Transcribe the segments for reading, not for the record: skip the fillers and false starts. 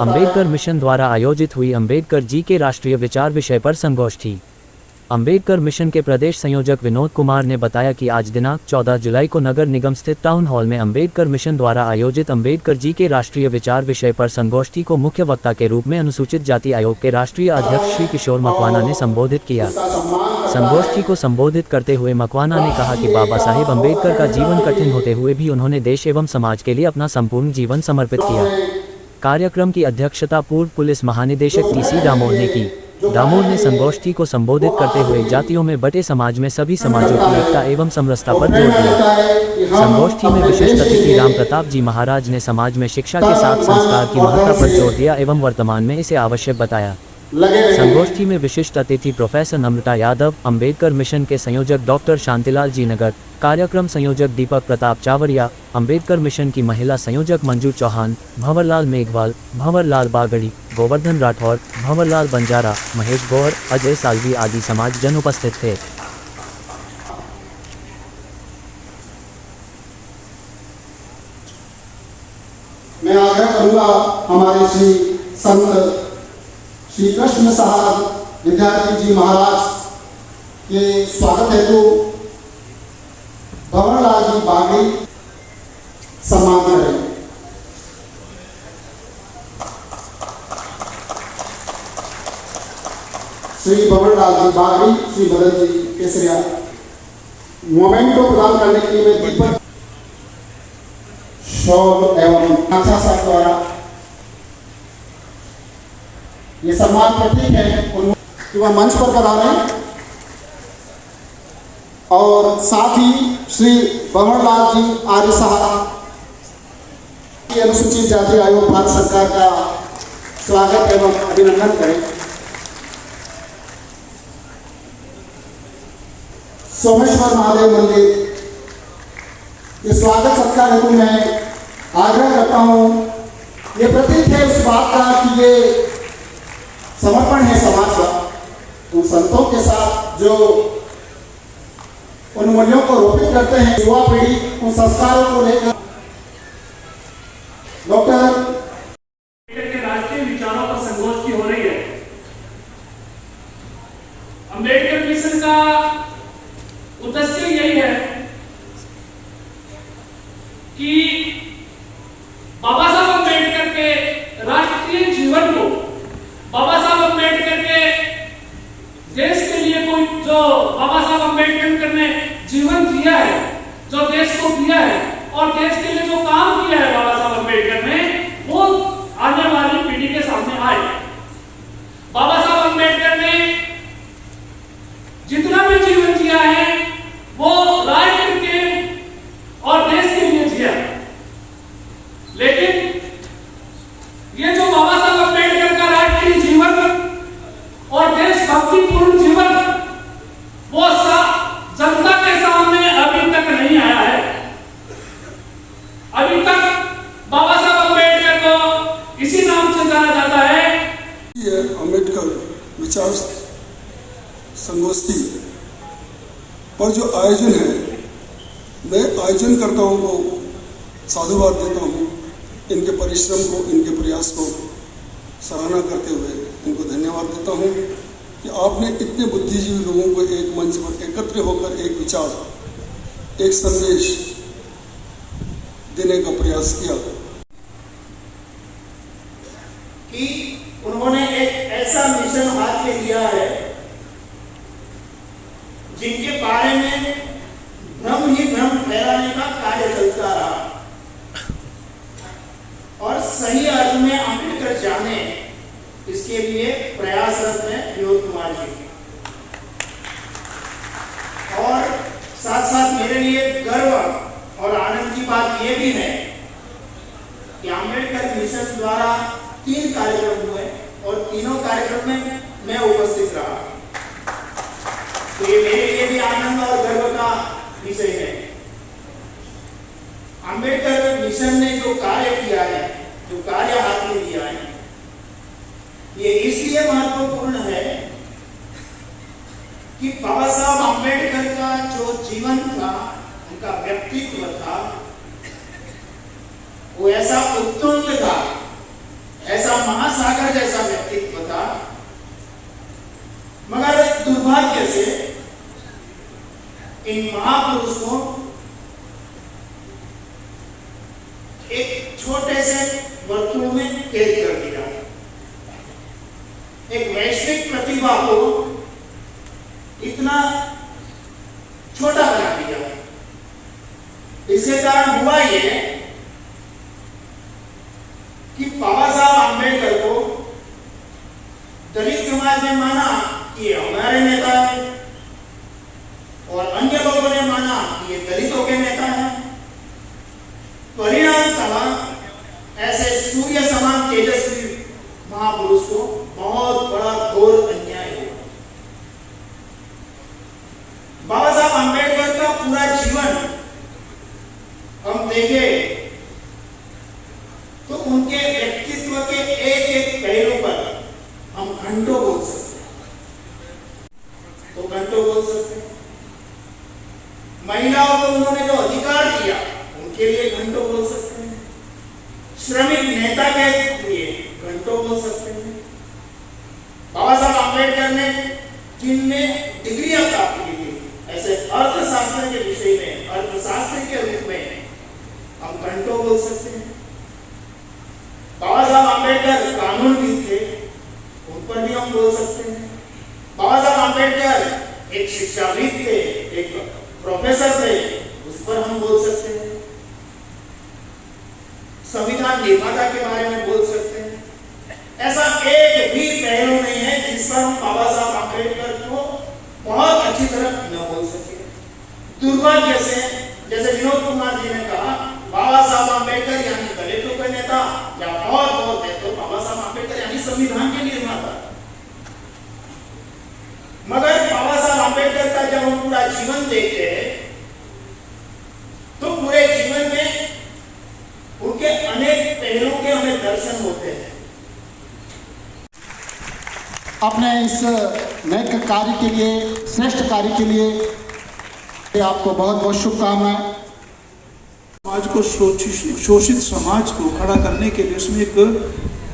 Ambedkar mission द्वारा आयोजित हुई अंबेडकर जी के राष्ट्रीय विचार विषय पर संगोष्ठी। अंबेडकर मिशन के प्रदेश संयोजक विनोद कुमार ने बताया कि आज दिनांक 14 जुलाई को नगर निगम स्थित टाउन हॉल में अंबेडकर मिशन द्वारा आयोजित अंबेडकर जी के राष्ट्रीय विचार विषय पर संगोष्ठी को मुख्य वक्ता के रूप में अनुसूचित जाति आयोग के राष्ट्रीय अध्यक्ष श्री किशोर मकवाना ने संबोधित किया। संगोष्ठी को संबोधित करते हुए मकवाना ने कहा कि बाबा साहेब अंबेडकर का जीवन कठिन होते हुए भी उन्होंने देश एवं समाज के लिए अपना संपूर्ण जीवन समर्पित किया। कार्यक्रम की अध्यक्षता पूर्व पुलिस महानिदेशक टीसी दामोर ने की। दामोर ने संगोष्ठी को संबोधित करते हुए जातियों में बटे समाज में सभी समाजों की एकता एवं समरसता पर जोर दिया। संगोष्ठी में विशिष्ट अतिथि राम प्रताप जी महाराज ने समाज में शिक्षा के साथ संस्कार की महत्ता पर जोर दिया एवं वर्तमान में इसे आवश्यक बताया। संगोष्ठी में विशिष्ट अतिथि प्रोफेसर नम्रता यादव, अंबेडकर मिशन के संयोजक डॉक्टर शांतिलाल जी नगर, कार्यक्रम संयोजक दीपक प्रताप चावरिया, अंबेडकर मिशन की महिला संयोजक मंजू चौहान, भंवरलाल मेघवाल, भंवरलाल बागड़ी, गोवर्धन राठौर, भंवरलाल बंजारा, महेश गौर, अजय सालवी आदि समाज जन उपस्थित थे। मैं आग्रह करूंगा हमारे संत श्री कृष्ण साहब विद्यार्थी जी महाराज के स्वागत हेतु भंवरलाल जी बागड़ी सम्मान करें। श्री भंवरलाल जी बागड़ी, श्री भरत जी केसरिया। मोमेंट को प्रदान करने के लिए मैं दीपक शौक एवं आशा साहब द्वारा ये सम्मान प्रतीक है कि वह मंच पर पधारें और साथ ही श्री भंवरलाल जी आर्य साहब की अनुसूचित जाति आयोग भारत सरकार का स्वागत एवं अभिनंदन करें। सोमेश्वर महादेव मंदिर ये स्वागत सत्कार हेतु मैं आग्रह करता हूँ। ये प्रतीक है उस बात का कि ये समर्पण है समाज का उन संतों के साथ जो उन मूल्यों को रोपित करते हैं। युवा पीढ़ी उन संस्कारों को लेकर डॉक्टर के राष्ट्रीय विचारों पर संगोष्ठी हो रही है। अंबेडकर मिशन का उद्देश्य यही है कि बाबा साहब अंबेडकर के राष्ट्रीय जीवन को, बाबा साहब अंबेडकर के देश के लिए कोई जो बाबा साहब अंबेडकर ने जीवन दिया है, जो देश को दिया है और देश के लिए जो काम किया है बाबा साहब अंबेडकर ने, वो आने वाली पीढ़ी के सामने आए। बाबा साहब अंबेडकर ने जितना भी जीवन दिया है वो राष्ट्र के और देश के लिए दिया। लेकिन ये जो बाबा साहब अंबेडकर का राष्ट्रीय जीवन और देशभक्तिपूर्ण जीवन वो जनता के सामने अभी तक नहीं आया है। अभी तक बाबा साहब अंबेडकर को इसी नाम से जाना जाता है। ये अंबेडकर विचार संगोष्ठी पर जो आयोजन है, मैं आयोजन करता हूँ वो साधुवाद देता हूँ। इनके परिश्रम को, इनके प्रयास को सराहना करते हुए इनको धन्यवाद देता हूँ कि आपने इतने बुद्धिजीवी लोगों को एक मंच पर एकत्र होकर एक विचार, एक संदेश देने का प्रयास किया कि उन्होंने एक ऐसा मिशन हाथ में लिया है जिनके बारे में भ्रम ही भ्रम फैलाने का कार्य चलता रहा और सही अर्थ में अंबेडकर जाने, इसके लिए प्रयासरत है विनोद कुमार जी। और साथ साथ मेरे लिए गर्व और आनंद की बात यह भी है कि अंबेडकर मिशन द्वारा 3 कार्यक्रम हुए और तीनों कार्यक्रम में मैं उपस्थित रहा। तो ये मेरे लिए भी आनंद और गर्व का विषय है। अंबेडकर मिशन ने जो कार्य किया है, जो कार्य हाथ में लिया है, ये इसलिए महत्वपूर्ण है कि बाबा साहब अंबेडकर का जो जीवन था, उनका व्यक्तित्व था, वो ऐसा उत्तुंग था, ऐसा महासागर जैसा व्यक्तित्व था, मगर दुर्भाग्य से इन महापुरुष को एक छोटे से वर्तुल में कैद कर दिया, एक वैश्विक प्रतिभा को इतना छोटा बना दिया। इसके कारण हुआ ये कि बाबा साहब आंबेडकर को दलित समाज ने माना कि ये हमारे नेता है और अन्य लोगों ने माना कि ये दलितों के नेता है। परिणामतः ऐसे सूर्य समान तेजस्वी महापुरुष को बहुत बड़ा घोर अन्याय हुआ। बाबा साहब आंबेडकर का पूरा जीवन हम देखें तो उनके व्यक्तित्व के एक एक पहलू पर हम घंटों बोल सकते हैं, तो घंटों बोल सकते हैं। महिलाओं को उन्होंने जो अधिकार दिया उनके लिए घंटों बोल सकते हैं। श्रमिक नेता के लिए घंटों बोल सकते हैं। बाबा साहब आंबेडकर ने जिनमें डिग्रियां प्राप्त की थी, ऐसे अर्थशास्त्र के विषय में, अर्थशास्त्री के रूप में हम घंटों बोल सकते हैं। बाबा साहब आंबेडकर कानूनविद थे, उन पर भी हम बोल सकते हैं। बाबा साहब आंबेडकर एक शिक्षाविद थे, एक प्रोफेसर थे, उस पर हम बोल सकते हैं। संविधान निर्माता के बारे में बोल सकते हैं। ऐसा एक भी पहलू नहीं है जिस पर हम बाबा साहब आंबेडकर को बहुत अच्छी तरह न बोल सके। दुर्भाग्य से, जैसे विनोद कुमार जी ने कहा, बाबा साहब आंबेडकर यानी दलितों के नेता, या और बोलते तो बाबा साहब आंबेडकर यानी संविधान के निर्माता। मगर बाबा साहब आंबेडकर का जब हम पूरा जीवन देखते हैं तो पूरे जीवन में उनके अनेक पहलुओं के हमें दर्शन होते हैं। अपने इस नए कार्य के लिए, श्रेष्ठ कार्य के लिए आपको बहुत बहुत शुभकामनाएं। समाज को शोषित समाज को खड़ा करने के लिए, उसमें एक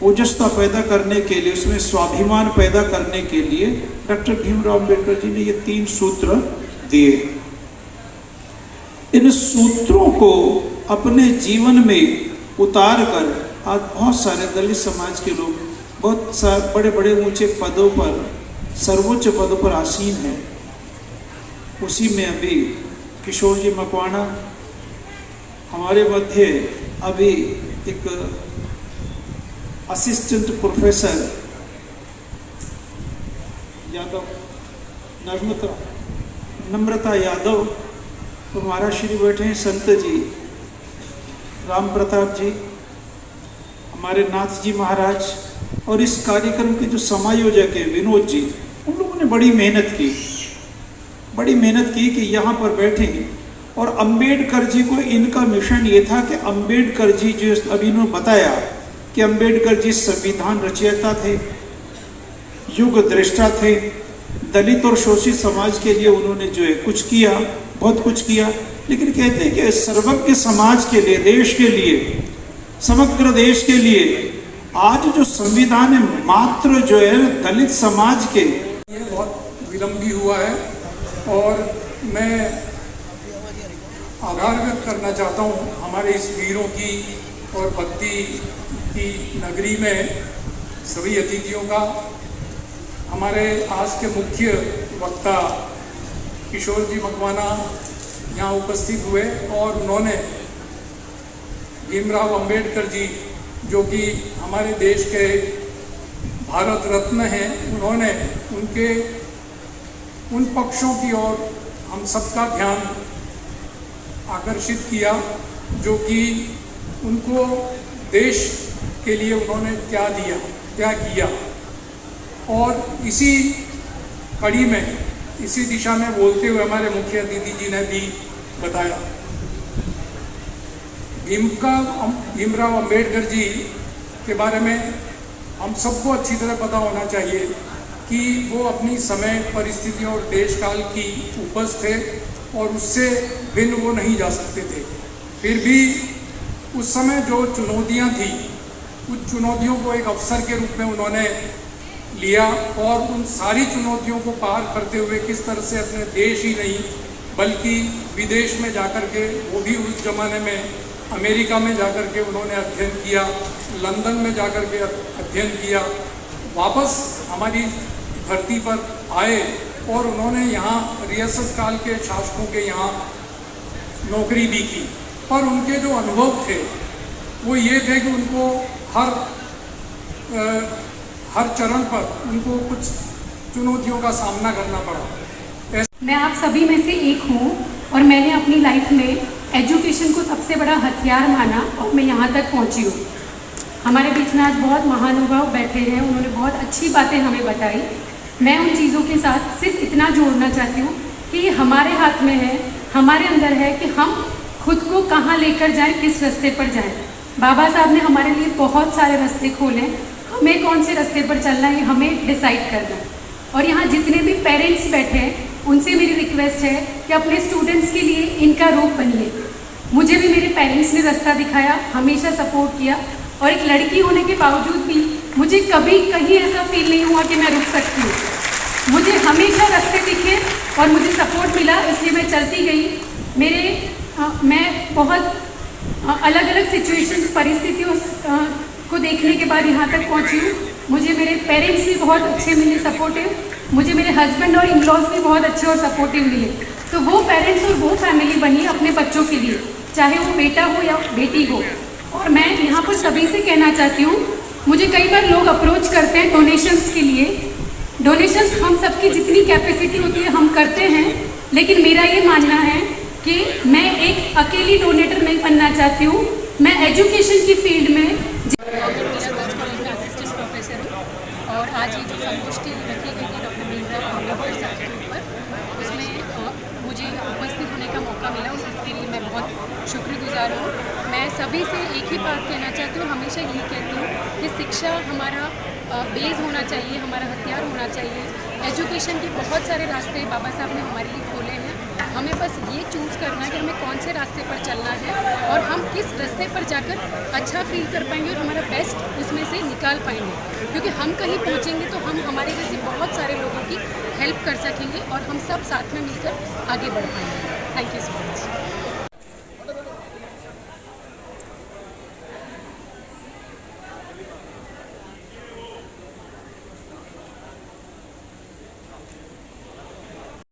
ओजस्ता पैदा करने के लिए, उसमें स्वाभिमान पैदा करने के लिए डॉक्टर भीमराव अम्बेडकर जी ने ये 3 सूत्र दिए। इन सूत्रों को अपने जीवन में उतार कर आज बहुत सारे दलित समाज के लोग बहुत सारे बड़े बड़े ऊंचे पदों पर, सर्वोच्च पदों पर आसीन हैं। उसी में अभी किशोर जी मकवाना हमारे मध्य अभी एक असिस्टेंट प्रोफेसर यादव, नम्रता यादव तो महाराष्ट्र श्री बैठे हैं। संत जी राम प्रताप जी, हमारे नाथ जी महाराज, और इस कार्यक्रम के जो समायोजक है विनोद जी, उन लोगों ने बड़ी मेहनत की कि यहाँ पर बैठें। और अंबेडकर जी को इनका मिशन ये था कि अंबेडकर जी, जो अभी इन्होंने बताया कि अंबेडकर जी संविधान रचयिता थे, युग दृष्टा थे, दलित और शोषित समाज के लिए उन्होंने जो है कुछ किया, बहुत कुछ किया। लेकिन कहते हैं कि सर्वज्ञ समाज के लिए, देश के लिए, समग्र देश के लिए आज जो संविधान है मात्र जो है दलित समाज के, ये बहुत विलंब भी हुआ है। और मैं आभार व्यक्त करना चाहता हूँ हमारे इस वीरों की और भक्ति की नगरी में सभी अतिथियों का। हमारे आज के मुख्य वक्ता किशोर जी मकवाना यहाँ उपस्थित हुए और उन्होंने भीमराव अंबेडकर जी, जो कि हमारे देश के भारत रत्न हैं, उन्होंने उनके उन पक्षों की ओर हम सबका ध्यान आकर्षित किया जो कि उनको देश के लिए उन्होंने क्या किया। और इसी कड़ी में, इसी दिशा में बोलते हुए हमारे मुख्य अतिथि जी ने भी बताया, भीमराव अंबेडकर जी के बारे में हम सबको अच्छी तरह पता होना चाहिए कि वो अपनी समय, परिस्थितियों और देश काल की उपज थे और उससे भिन्न वो नहीं जा सकते थे। फिर भी उस समय जो चुनौतियां थी कुछ चुनौतियों को एक अवसर के रूप में उन्होंने लिया और उन सारी चुनौतियों को पार करते हुए किस तरह से अपने देश ही नहीं बल्कि विदेश में जाकर के, वो भी उस ज़माने में अमेरिका में जाकर के उन्होंने अध्ययन किया, लंदन में जाकर के अध्ययन किया, वापस हमारी धरती पर आए और उन्होंने यहाँ रियासत काल के शासकों के यहाँ नौकरी भी की। पर उनके जो अनुभव थे वो ये थे कि उनको हर चरण पर उनको कुछ चुनौतियों का सामना करना पड़ा। मैं आप सभी में से एक हूँ और मैंने अपनी लाइफ में एजुकेशन को सबसे बड़ा हथियार माना और मैं यहाँ तक पहुँची हूँ। हमारे बीच में आज बहुत महानुभाव बैठे हैं, उन्होंने बहुत अच्छी बातें हमें बताई। मैं उन चीज़ों के साथ सिर्फ इतना जोड़ना चाहती हूँ कि ये हमारे हाथ में है, हमारे अंदर है कि हम खुद को कहाँ लेकर जाएं, किस रास्ते पर जाएं। बाबा साहब ने हमारे लिए बहुत सारे रास्ते खोले, हमें कौन से रास्ते पर चलना है हमें डिसाइड करना है। और यहाँ जितने भी पेरेंट्स बैठे हैं उनसे मेरी रिक्वेस्ट है कि अपने स्टूडेंट्स के लिए इनका रूप बनिए। मुझे भी मेरे पेरेंट्स ने रास्ता दिखाया, हमेशा सपोर्ट किया और एक लड़की होने के बावजूद भी मुझे कभी कहीं ऐसा फील नहीं हुआ कि मैं रुक सकती हूँ। मुझे हमेशा रास्ते दिखे और मुझे सपोर्ट मिला, इसलिए मैं चलती गई। मैं बहुत अलग अलग सिचुएशंस, परिस्थितियों को देखने के बाद यहाँ तक पहुँची हूँ। मुझे मेरे पेरेंट्स भी बहुत अच्छे मिले, सपोर्टिव। मुझे मेरे हस्बैंड और इन-लॉज भी बहुत अच्छे और सपोर्टिव मिले। तो वो पेरेंट्स और वो फैमिली बनी अपने बच्चों के लिए, चाहे वो बेटा हो या बेटी हो। और मैं यहाँ पर सभी से कहना चाहती हूँ, मुझे कई बार लोग अप्रोच करते हैं डोनेशंस के लिए। डोनेशंस हम सबकी जितनी कैपेसिटी होती है हम करते हैं, लेकिन मेरा ये मानना है कि मैं एक अकेली डोनेटर नहीं बनना चाहती हूँ। मैं एजुकेशन की फील्ड में असिस्टेंट प्रोफेसर हूँ और आज ये जो संगोष्ठी रखी गई थी डॉक्टर भीमराव अम्बेडकर साहब के ऊपर, उसमें मुझे उपस्थित होने का मौका मिला, उसके लिए मैं बहुत शुक्रगुजार हूँ। मैं सभी से एक ही बात कहना चाहती हूँ, हमेशा यही कहती हूँ कि शिक्षा हमारा बेस होना चाहिए, हमारा हथियार होना चाहिए। एजुकेशन के बहुत सारे रास्ते बाबा साहब ने हमारे लिए खोले हैं, हमें बस ये चूज़ करना है कि हमें कौन से रास्ते पर चलना है और हम किस रास्ते पर जाकर अच्छा फील कर पाएंगे और हमारा बेस्ट उसमें से निकाल पाएंगे। क्योंकि हम कहीं पहुँचेंगे तो हम हमारे जैसे बहुत सारे लोगों की हेल्प कर सकेंगे और हम सब साथ में मिलकर आगे बढ़ पाएंगे। Thank you so much.